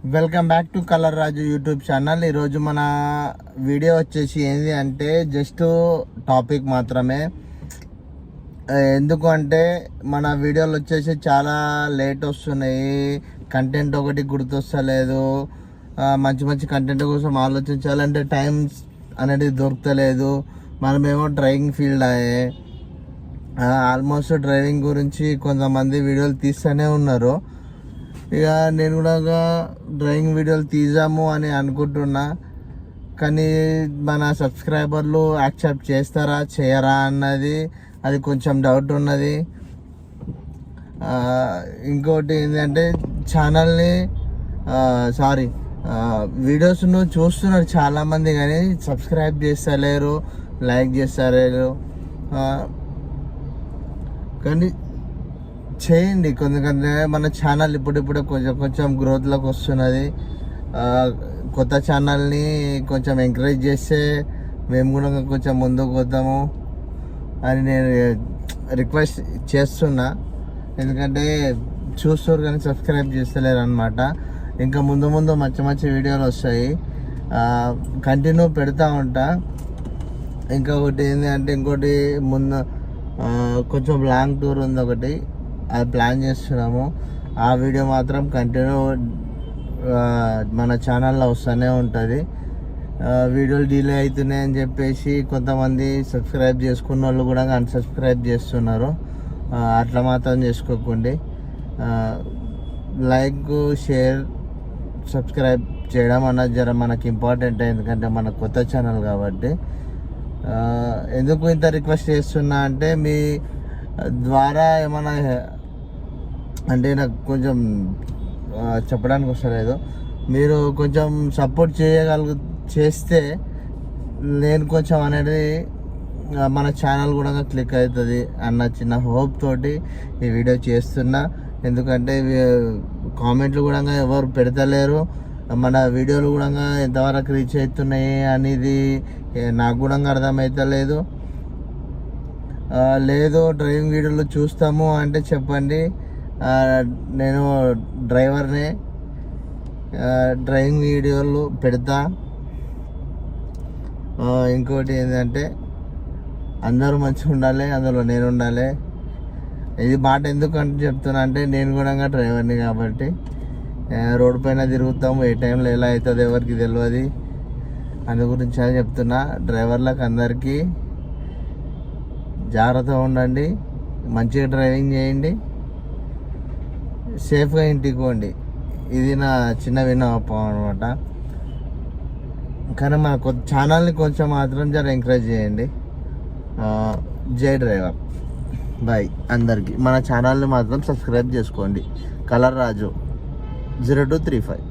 Welcome back to colour Raju YouTube channel. ఈరోజు మన video వచ్చేసి ఏంటి అంటే జస్ట్ టాపిక్ మాత్రమే. ఎందుకు అంటే మన వీడియోలు వచ్చేసి చాలా లేట్ వస్తున్నాయి, కంటెంట్ ఒకటి గుర్తొస్తలేదు. మంచి మంచి కంటెంట్ కోసం ఆలోచించాలంటే టైం అనేది దొరకలేదు. మనమేమో డ్రైవింగ్ ఫీల్డ్ అయ్యే ఆల్మోస్ట్ డ్రైవింగ్ గురించి కొంతమంది వీడియోలు తీస్తూనే ఉన్నారు. ఇక నేను కూడా డ్రాయింగ్ వీడియోలు తీద్దాము అని అనుకుంటున్నా, కానీ మన సబ్స్క్రైబర్లు యాక్సెప్ట్ చేస్తారా చేయరా అన్నది అది కొంచెం డౌట్ ఉన్నది. ఇంకోటి ఏంటంటే ఛానల్ని వీడియోస్ను చూస్తున్నారు చాలామంది, కానీ సబ్స్క్రైబ్ చేస్తలేరు, లైక్ చేస్తలేరు. కానీ చేయండి కొంచెం. మన ఛానల్ ఇప్పుడిప్పుడే కొంచెం గ్రోత్లోకి వస్తున్నది. కొత్త ఛానల్ని కొంచెం ఎంకరేజ్ చేస్తే మేము కూడా కొంచెం ముందుకు పోతాము అని నేను రిక్వెస్ట్ చేస్తున్నా. ఎందుకంటే చూస్తారు కానీ సబ్స్క్రైబ్ చేస్తలేరు అనమాట. ఇంకా ముందు ముందు మంచి మంచి వీడియోలు వస్తాయి, కంటిన్యూ పెడతా ఉంటా. ఇంకొకటి ఏంటంటే ఇంకోటి ముందు కొంచెం లాంగ్ టూర్ ఉంది ఒకటి, అది ప్లాన్ చేస్తున్నాము. ఆ వీడియో మాత్రం కంటిన్యూ మన ఛానల్లో వస్తూనే ఉంటుంది. వీడియోలు డిలే అవుతున్నాయి అని చెప్పేసి కొంతమంది సబ్స్క్రైబ్ చేసుకున్న వాళ్ళు కూడా అన్సబ్స్క్రైబ్ చేస్తున్నారు. అట్లా మాత్రం చేసుకోకండి. లైక్, షేర్, సబ్స్క్రైబ్ చేయడం అన్నది జర మనకి ఇంపార్టెంట్, ఎందుకంటే మన కొత్త ఛానల్ కాబట్టి. ఎందుకు ఇంత రిక్వెస్ట్ చేస్తున్నా అంటే మీ ద్వారా ఏమైనా అంటే నాకు కొంచెం చెప్పడానికి వస్తలేదు. మీరు కొంచెం సపోర్ట్ చేస్తే నేను కొంచెం అనేది మన ఛానల్ కూడా క్లిక్ అవుతుంది అన్న చిన్న హోప్ తోటి ఈ వీడియో చేస్తున్నా. ఎందుకంటే కామెంట్లు కూడా ఎవరు పెడతలేరు, మన వీడియోలు కూడా ఎంతవరకు రీచ్ అవుతున్నాయి అనేది నాకు కూడా అర్థమవుతలేదు. లేదు డ్రైవింగ్ వీడియోలు చూస్తాము అంటే చెప్పండి, నేను డ్రైవర్నే, డ్రైవింగ్ వీడియోలు పెడతా. ఇంకోటి ఏంటంటే అందరూ మంచిగా ఉండాలి, అందులో నేను ఉండాలి. ఇది మాట ఎందుకంటే చెప్తున్నా అంటే నేను కూడా డ్రైవర్ని కాబట్టి రోడ్డు పైన తిరుగుతాము, ఏ టైంలో ఎలా అవుతుంది ఎవరికి తెలియదు. అందు గురించి అని చెప్తున్నా. డ్రైవర్లకు అందరికీ జాగ్రత్తగా ఉండండి, మంచిగా డ్రైవింగ్ చేయండి, సేఫ్గా ఇంటికి పోండి. ఇది నా చిన్న విన్నపం అనమాట. కానీ మన ఛానల్ని కొంచెం మాత్రం జర ఎంకరేజ్ చేయండి. జై డ్రైవర్. బాయ్ అందరికీ. మన ఛానల్ని మాత్రం సబ్స్క్రైబ్ చేసుకోండి. కలర్ రాజు 0235.